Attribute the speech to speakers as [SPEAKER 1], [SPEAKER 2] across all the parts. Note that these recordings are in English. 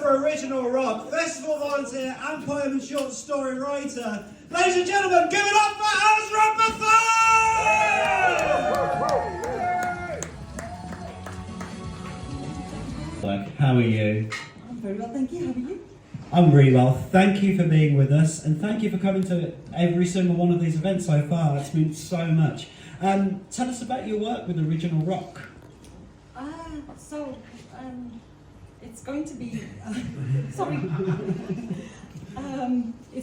[SPEAKER 1] for original rock, festival volunteer and poem and short story writer. Ladies and gentlemen, give it up for Azra Pathan! How are you?
[SPEAKER 2] I'm very well, thank you. How are you?
[SPEAKER 1] I'm really well. Thank you for being with us, and thank you for coming to every single one of these events so far. It's meant so much. Tell us about your work with Original Rock.
[SPEAKER 2] It's going to be, it's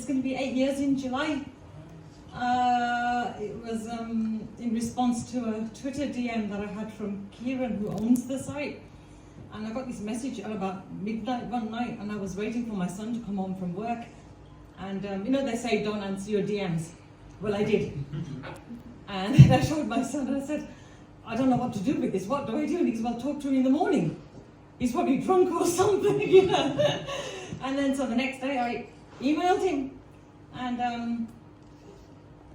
[SPEAKER 2] going to be 8 years in July. It was in response to a Twitter DM that I had from Kieran, who owns the site. And I got this message at about midnight one night, and I was waiting for my son to come home from work. And you know, they say don't answer your DMs. Well, I did. And then I showed my son and I said, I don't know what to do with this. What do I do? And he said, well, talk to him in the morning. He's probably drunk or something, you know. And then so the next day I emailed him, and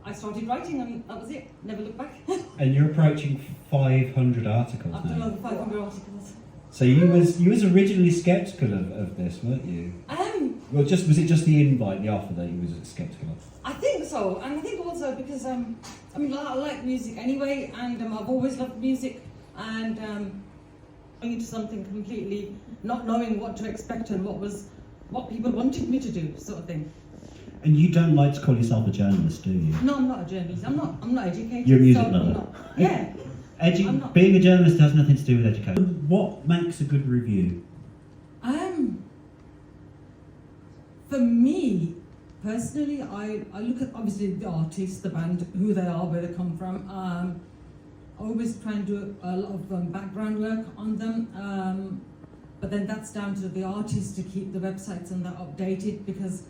[SPEAKER 2] I started writing, and that was it. Never looked back.
[SPEAKER 1] And you're approaching 500 articles
[SPEAKER 2] I've
[SPEAKER 1] now.
[SPEAKER 2] done over 500 articles.
[SPEAKER 1] So you was originally sceptical of this, weren't you? Well, was it just the invite, the offer that you was sceptical of?
[SPEAKER 2] I think so, and I think also because I like music anyway, and I've always loved music, and going into something completely not knowing what to expect and what people wanted me to do, sort of thing.
[SPEAKER 1] And you don't like to call yourself a journalist, do you?
[SPEAKER 2] No, I'm not a journalist. I'm not educated.
[SPEAKER 1] You're a music
[SPEAKER 2] so
[SPEAKER 1] lover.
[SPEAKER 2] Yeah.
[SPEAKER 1] Being a journalist has nothing to do with education. What makes a good review?
[SPEAKER 2] For me, personally, I look at obviously the artist, the band, who they are, where they come from. I always try and do a lot of background work on them, but then that's down to the artist to keep the websites and that updated, because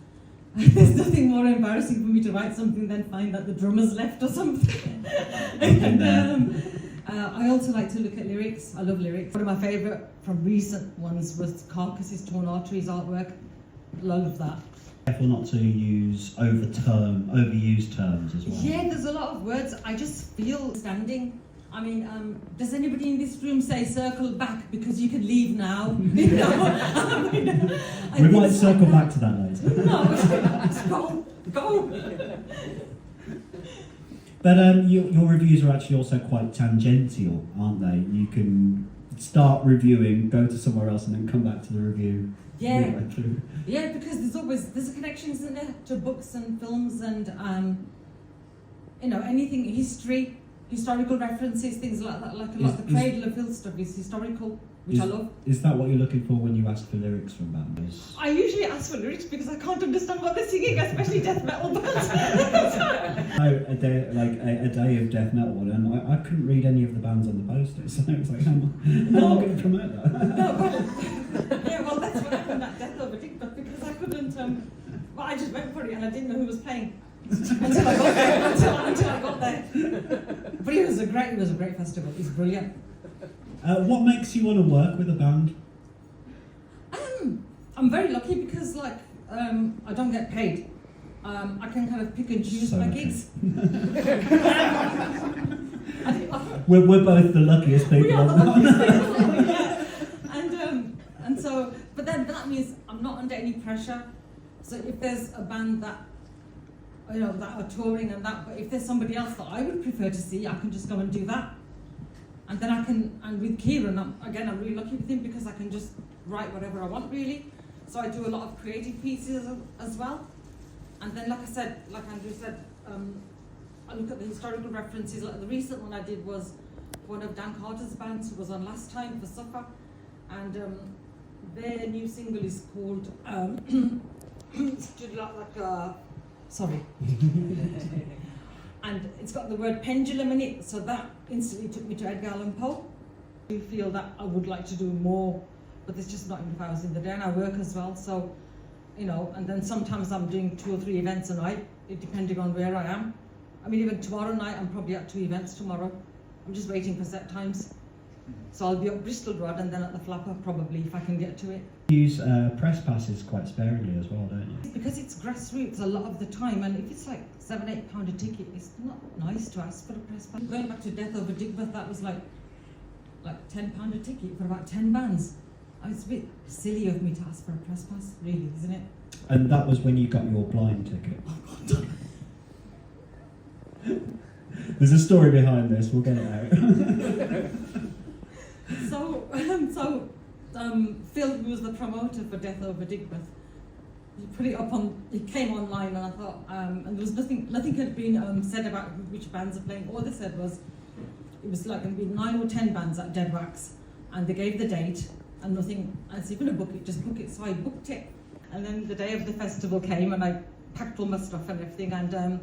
[SPEAKER 2] there's nothing more embarrassing for me to write something than find that the drummer's left or something. And I also like to look at lyrics. I love lyrics. One of my favourite from recent ones was Carcass's Torn Arteries artwork. Love that.
[SPEAKER 1] Careful not to use overused terms as well.
[SPEAKER 2] Yeah, there's a lot of words I just feel standing. I mean, does anybody in this room say circle back because you can leave now? You know?
[SPEAKER 1] We might circle back to that later.
[SPEAKER 2] No, go.
[SPEAKER 1] But your reviews are actually also quite tangential, aren't they? You can start reviewing, go to somewhere else, and then come back to the review.
[SPEAKER 2] Yeah, yeah, because there's a connection, isn't there, to books and films and you know, anything historical references, things like that. Like a lot of the Cradle of Filth stuff is historical, which I love.
[SPEAKER 1] Is that what you're looking for when you ask for lyrics from bands?
[SPEAKER 2] I usually ask for lyrics because I can't understand what they're singing, especially death metal bands.
[SPEAKER 1] A day of death metal, and I couldn't read any of the bands on the poster, so it was like, how am I going to promote that?
[SPEAKER 2] Yeah, well, that's what happened at Death Over TikTok, because I couldn't. Well, I just went for it and I didn't know who was playing until I got there. But it was a great festival. It was brilliant.
[SPEAKER 1] What makes you want to work with a band?
[SPEAKER 2] I'm very lucky because, like, I don't get paid. I can kind of pick and choose my gigs.
[SPEAKER 1] We're both the luckiest people.
[SPEAKER 2] We are the luckiest people, yeah. And so, but that means I'm not under any pressure. So if there's a band that, you know, that are touring and that, but if there's somebody else that I would prefer to see, I can just go and do that. And then and with Kieran, I'm really lucky with him because I can just write whatever I want, really. So I do a lot of creative pieces as well. And then, like I said, like Andrew said, I look at the historical references. Like the recent one I did was one of Dan Carter's bands, who was on last time for Suffer. And their new single is called, sorry. And it's got the word pendulum in it, so that instantly took me to Edgar Allan Poe. I do feel that I would like to do more, but there's just not enough hours in the day, and I work as well, so, you know, and then sometimes I'm doing 2 or 3 events a night, depending on where I am. I mean, even tomorrow night, I'm probably at 2 events tomorrow. I'm just waiting for set times. So I'll be up Bristol Road and then at the Flapper, probably, if I can get to it.
[SPEAKER 1] You use press passes quite sparingly as well, don't you?
[SPEAKER 2] Because it's grassroots a lot of the time, and if it's like £7-8 a ticket, it's not nice to ask for a press pass. Going back to Death Over Digbeth, that was like £10 a ticket for about 10 bands. It's a bit silly of me to ask for a press pass, really, isn't it?
[SPEAKER 1] And that was when you got your blind ticket.
[SPEAKER 2] Oh God.
[SPEAKER 1] There's a story behind this, we'll get it out.
[SPEAKER 2] Phil, who was the promoter for Death Over Digbeth, he put it up on, it came online, and I thought, and there was nothing had been said about which bands are playing. All they said was, it was like going to be 9 or 10 bands at Dead Wax, and they gave the date, and nothing, and so you're going to book it, just book it. So I booked it, and then the day of the festival came, and I packed all my stuff and everything, and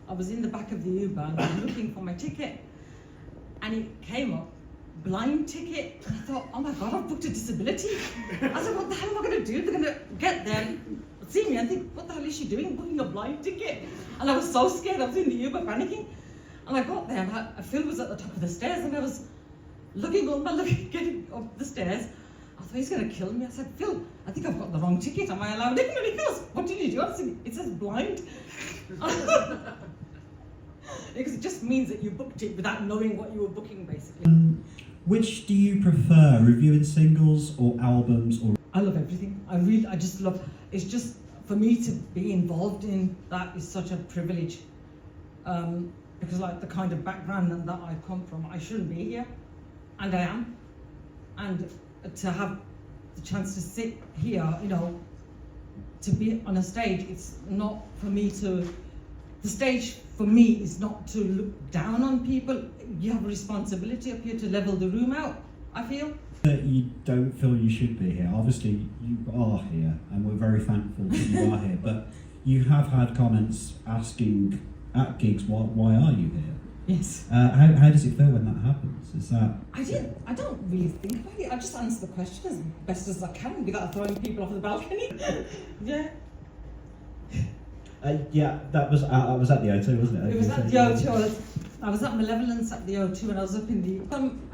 [SPEAKER 2] I was in the back of the Uber, and I was looking for my ticket, and it came up, blind ticket, and I thought, oh my God, I've booked a disability. I said, what the hell am I going to do? They're going to get there, see me, and think, what the hell is she doing, booking a blind ticket? And I was so scared, I was in the Uber panicking. And I got there, and Phil was at the top of the stairs, and I was getting up the stairs. I thought, he's going to kill me. I said, Phil, I think I've got the wrong ticket. Am I allowed in? And he goes, what did you do? I said, it says blind. Because it just means that you booked it without knowing what you were booking, basically.
[SPEAKER 1] Which do you prefer, reviewing singles or albums? Or
[SPEAKER 2] I love everything. I just love, it's just, for me to be involved in that is such a privilege. Because like the kind of background that I come from, I shouldn't be here, and I am. And to have the chance to sit here, you know, to be on a stage, it's not for me to, the stage for me is not to look down on people. You have a responsibility up here to level the room out, I feel.
[SPEAKER 1] That you don't feel you should be here. Obviously you are here, and we're very thankful that you are here, but you have had comments asking at gigs, why are you here?
[SPEAKER 2] Yes.
[SPEAKER 1] How does it feel when that happens? Is that...
[SPEAKER 2] I don't really think about it. I just answer the question as best as I can without throwing people off the balcony. Yeah.
[SPEAKER 1] Yeah, that was I was at the O2, wasn't it?
[SPEAKER 2] It was at the O2. I was at Malevolence at the O2, and I was up in the...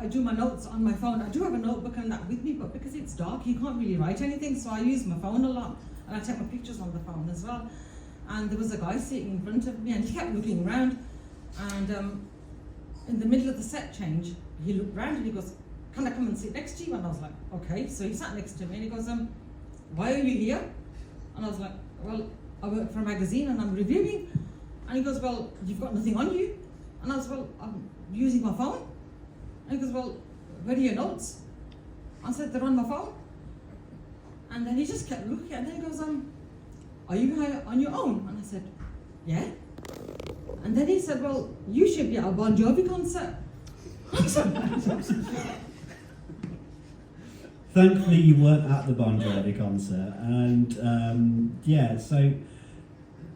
[SPEAKER 2] I do my notes on my phone. I do have a notebook and that with me, but because it's dark, you can't really write anything, so I use my phone a lot, and I take my pictures on the phone as well. And there was a guy sitting in front of me, and he kept looking around, and in the middle of the set change, he looked around and he goes, can I come and sit next to you? And I was like, okay. So he sat next to me, and he goes, why are you here? And I was like, well, I work for a magazine and I'm reviewing. And he goes, well, you've got nothing on you. And I was, well, I'm using my phone. And he goes, well, where are your notes? I said, they're on my phone. And then he just kept looking, and then he goes, are you on your own? And I said, yeah. And then he said, well, you should be at a Bon Jovi concert.
[SPEAKER 1] Thankfully you weren't at the Bon Jovi concert, and yeah, so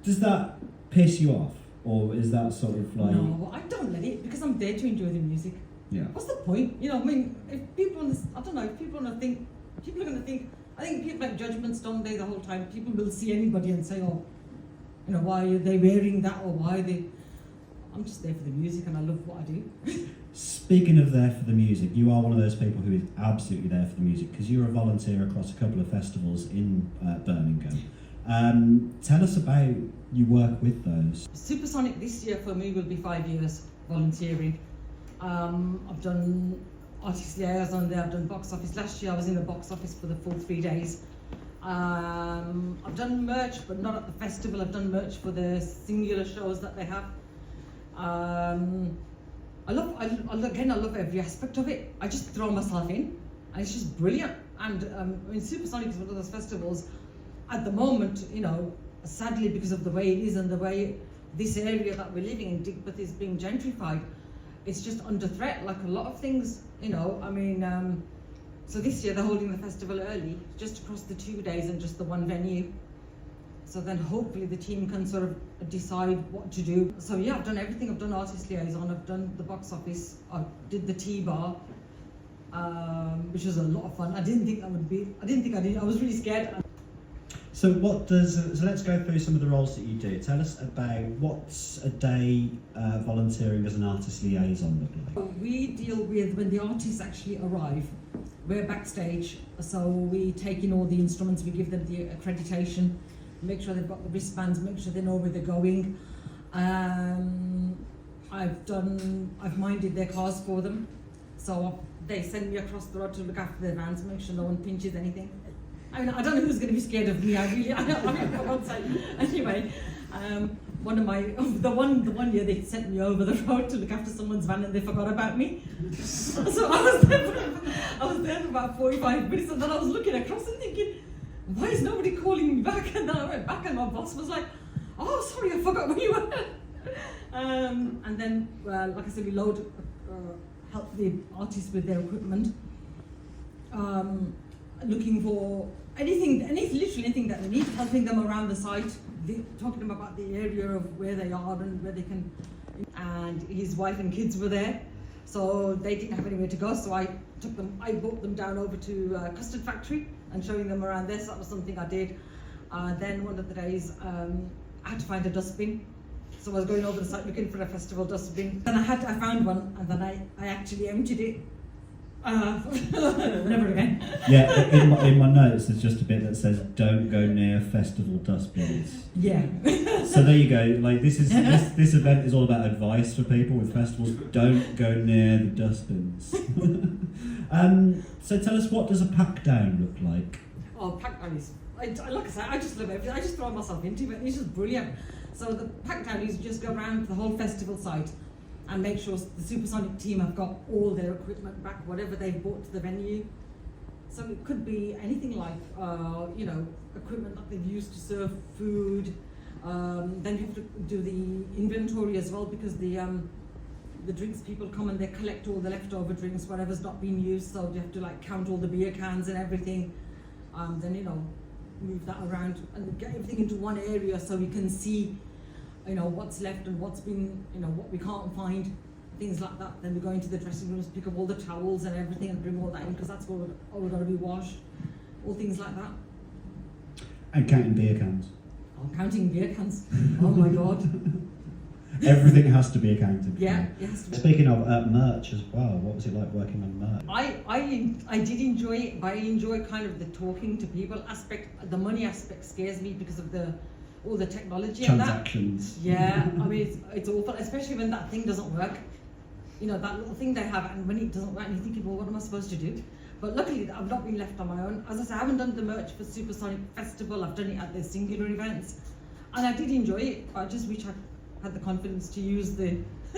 [SPEAKER 1] does that piss you off, or is that sort of like...
[SPEAKER 2] No, I don't let it, because I'm there to enjoy the music.
[SPEAKER 1] Yeah.
[SPEAKER 2] What's the point? You know, I mean, if people, I don't know, if people want to think, people are going to think, I think people make judgments, don't they, the whole time. People will see anybody and say, oh, you know, why are they wearing that, or why are they... I'm just there for the music, and I love what I do.
[SPEAKER 1] Speaking of there for the music, you are one of those people who is absolutely there for the music, because you're a volunteer across a couple of festivals in Birmingham. Tell us about your work with those.
[SPEAKER 2] Supersonic this year for me will be 5 years volunteering. I've done artist liaison there, I've done box office. Last year I was in the box office for the full 3 days. I've done merch, but not at the festival. I've done merch for the singular shows that they have. I love every aspect of it. I just throw myself in, and it's just brilliant. And I mean, Supersonic is one of those festivals. At the moment, you know, sadly because of the way it is and the way this area that we're living in, Digbeth, is being gentrified, it's just under threat, like a lot of things, you know. I mean, so this year they're holding the festival early, just across the 2 days and just the one venue. So then hopefully the team can sort of decide what to do. So yeah, I've done everything. I've done artist liaison, I've done the box office, I did the T-bar, which was a lot of fun. I didn't think I was really scared.
[SPEAKER 1] So let's go through some of the roles that you do. Tell us about what's a day volunteering as an artist liaison look like.
[SPEAKER 2] We deal with when the artists actually arrive. We're backstage, so we take in all the instruments, we give them the accreditation, make sure they've got the wristbands, make sure they know where they're going. I've minded their cars for them, so they send me across the road to look after their vans, make sure no one pinches anything. I mean, I don't know who's going to be scared of me. I mean, for God's sake. Anyway, the one year they sent me over the road to look after someone's van and they forgot about me. So I was there for about 45 minutes, and then I was looking across and thinking, why is nobody calling me back? And then I went back and my boss was like, oh, sorry, I forgot where you were. And then, like I said, we help the artists with their equipment, looking for literally anything that they need, helping them around the site, talking to them about the area of where they are and where they can. And his wife and kids were there, so they didn't have anywhere to go. So I brought them down over to Custard Factory and showing them around there. So that was something I did. Then one of the days, I had to find a dustbin. So I was going over the site looking for a festival dustbin. Then I found one, and then I actually emptied it. Never again.
[SPEAKER 1] Yeah, in my notes there's just a bit that says don't go near festival dustbins.
[SPEAKER 2] Yeah.
[SPEAKER 1] So there you go. Like this event is all about advice for people with festivals. Don't go near the dustbins. So tell us, what does a pack down look like?
[SPEAKER 2] Oh, pack down is, like I said, I just love everything. I just throw myself into it. It's just brilliant. So the pack down is just go around the whole festival site and make sure the Supersonic team have got all their equipment back, whatever they've brought to the venue. So it could be anything like, equipment that they've used to serve food. Then you have to do the inventory as well, because the drinks people come and they collect all the leftover drinks, whatever's not been used. So you have to count all the beer cans and everything. Then move that around and get everything into one area so we can see what's left and what's been, what we can't find, things like that. Then we go into the dressing rooms, pick up all the towels and everything and bring all that in, because that's all got to be washed, all things like that.
[SPEAKER 1] And counting beer cans.
[SPEAKER 2] Oh, counting beer cans. Oh my God.
[SPEAKER 1] Everything has to be accounted for.
[SPEAKER 2] Yeah, it has to be.
[SPEAKER 1] Speaking of merch as well, what was it like working on merch?
[SPEAKER 2] I did enjoy it, but I enjoy kind of the talking to people aspect. The money aspect scares me because of all the technology
[SPEAKER 1] Transactions.
[SPEAKER 2] and that. Yeah, I mean it's awful, especially when that thing doesn't work. That little thing they have, and when it doesn't work, and you're thinking, well, what am I supposed to do? But luckily, I've not been left on my own. As I said, I haven't done the merch for Supersonic Festival. I've done it at the singular events, and I did enjoy it. But I just wish I had the confidence to use the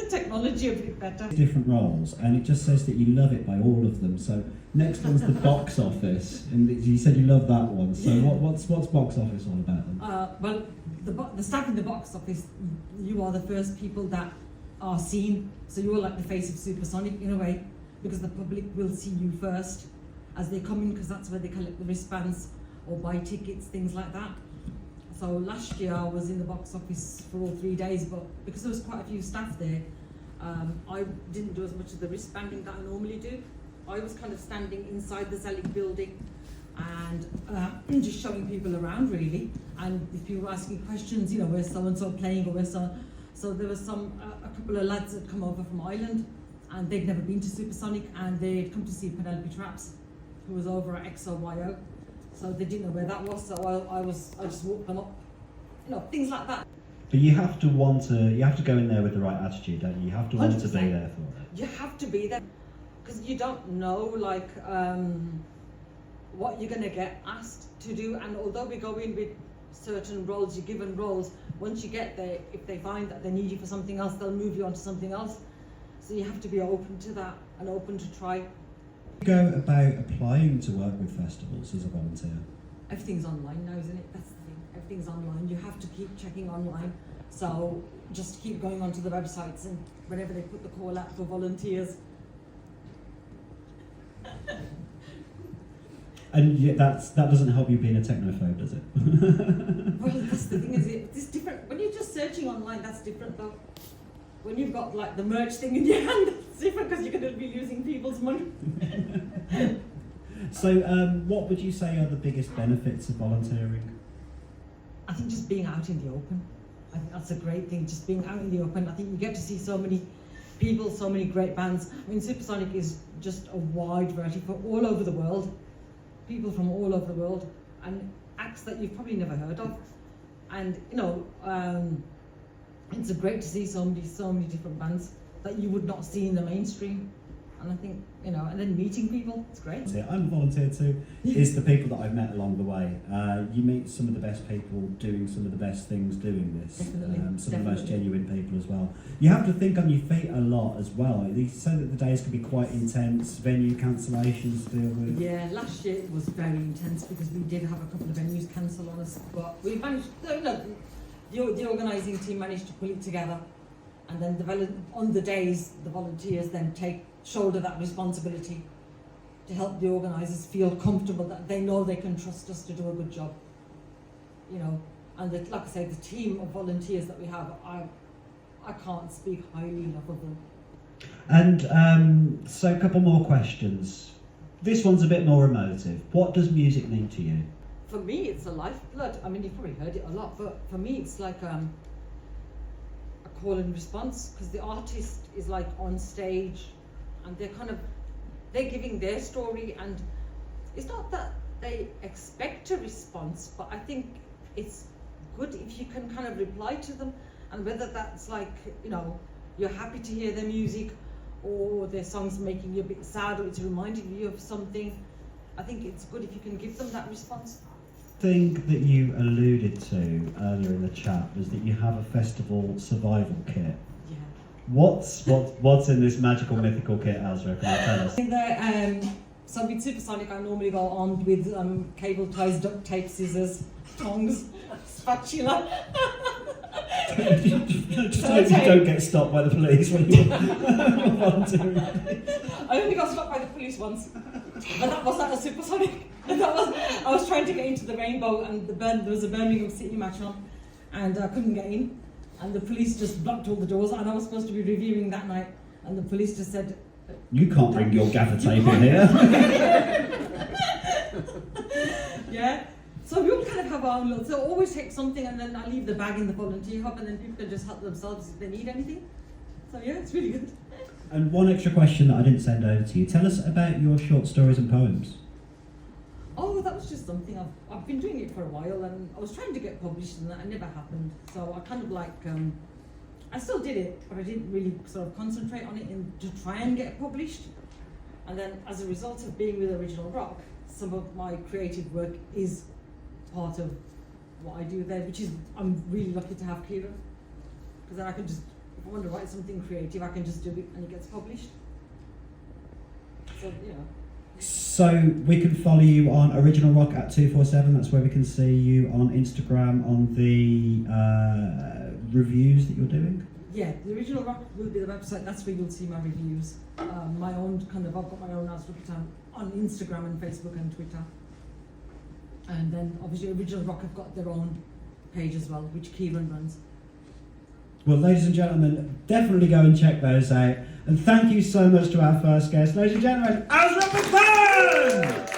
[SPEAKER 2] technology a bit better.
[SPEAKER 1] Different roles, and it just says that you love it by all of them. So next one's the box office, and you said you love that one. So yeah. What's box office all about then?
[SPEAKER 2] Well, the staff in the box office, you are the first people that are seen. So you're like the face of Supersonic in a way, because the public will see you first as they come in, because that's where they collect the wristbands or buy tickets, things like that. So last year I was in the box office for all 3 days, but because there was quite a few staff there, I didn't do as much of the wristbanding that I normally do. I was kind of standing inside the Zelig building and just showing people around really. And if people were asking questions, where's so-and-so playing, or where's so there was a couple of lads that come over from Ireland, and they'd never been to Supersonic, and they'd come to see Penelope Traps, who was over at XOYO. So they didn't know where that was, so I just walked them up, things like that.
[SPEAKER 1] But you have to go in there with the right attitude, don't you? You have to want 100%. To be there for it.
[SPEAKER 2] You have to be there, because you don't know what you're going to get asked to do. And although we go in with certain roles, you're given roles, once you get there, if they find that they need you for something else, they'll move you on to something else. So you have to be open to that and open to try.
[SPEAKER 1] Go about applying to work with festivals as a volunteer?
[SPEAKER 2] Everything's online now, isn't it? That's the thing. Everything's online. You have to keep checking online. So just keep going onto the websites, and whenever they put the call out for volunteers.
[SPEAKER 1] And yet that doesn't help you being a technophobe, does it?
[SPEAKER 2] Well, that's the thing, is it's different. When you're just searching online, that's different though. When you've got the merch thing in your hand, it's different, because you're going to be losing people's money.
[SPEAKER 1] So what would you say are the biggest benefits of volunteering?
[SPEAKER 2] I think just being out in the open. I think that's a great thing, just being out in the open. I think you get to see so many people, so many great bands. I mean, Supersonic is just a wide variety for all over the world. People from all over the world, and acts that you've probably never heard of. And it's great to see so many different bands that you would not see in the mainstream. And I think, you know, and then meeting people, it's great.
[SPEAKER 1] I'm a volunteer too. It's the people that I've met along the way. You meet some of the best people doing some of the best things doing this. Some of the most genuine people as well. You have to think on your feet a lot as well. You say that the days can be quite intense, venue cancellations to deal with.
[SPEAKER 2] Yeah, last year it was very intense because we did have a couple of venues cancel on us, but we managed, you know, the organising team managed to pull it together, and then on the days the volunteers then shoulder that responsibility to help the organisers feel comfortable that they know they can trust us to do a good job, you know. And like I say, the team of volunteers that we have, I can't speak highly enough of them.
[SPEAKER 1] And so a couple more questions. This one's a bit more emotive. What does music mean to you?
[SPEAKER 2] For me, it's a lifeblood. I mean, you've probably heard it a lot, but for me, it's like a call and response, because the artist is like on stage and they're giving their story, and it's not that they expect a response, but I think it's good if you can kind of reply to them, and whether that's like, you know, you're happy to hear their music, or their songs making you a bit sad, or it's reminding you of something. I think it's good if you can give them that response.
[SPEAKER 1] Thing that you alluded to earlier in the chat was that you have a festival survival kit.
[SPEAKER 2] Yeah.
[SPEAKER 1] What's in this magical mythical kit, Azra? Can you tell us?
[SPEAKER 2] So with Supersonic, I normally go armed with cable ties, duct tape, scissors, tongs, spatula.
[SPEAKER 1] Just hope you don't get stopped by the police when you're volunteering.
[SPEAKER 2] I only got stopped by the police once, and that was at a Supersonic. I was trying to get into the Rainbow, and there was a Birmingham City match on, and I couldn't get in, and the police just blocked all the doors, and I was supposed to be reviewing that night, and the police just said,
[SPEAKER 1] "You can't bring your gaffer tape in here."
[SPEAKER 2] Yeah. So we all kind of have our own little, so I always take something, and then I leave the bag in the volunteer hub, and then people can just help themselves if they need anything. So yeah, it's really good.
[SPEAKER 1] And one extra question that I didn't send over to you. Tell us about your short stories and poems.
[SPEAKER 2] Oh, that was just something I've been doing it for a while, and I was trying to get published, and that never happened. So I kind of like, I still did it, but I didn't really sort of concentrate on it to try and get it published. And then as a result of being with Original Rock, some of my creative work is part of what I do there, which is, I'm really lucky to have Kieran, because then I can just, if I want to write something creative, I can just do it and it gets published. So, you know.
[SPEAKER 1] So we can follow you on Original Rock at 247. That's where we can see you on Instagram on the reviews that you're doing.
[SPEAKER 2] Yeah, the Original Rock will be the website. That's where you'll see my reviews. My own I've got my own Azra Pathan on Instagram and Facebook and Twitter. And then obviously Original Rock have got their own page as well, which Kieran runs.
[SPEAKER 1] Well, ladies and gentlemen, definitely go and check those out. And thank you so much to our first guest, ladies and gentlemen, Azra Pathan!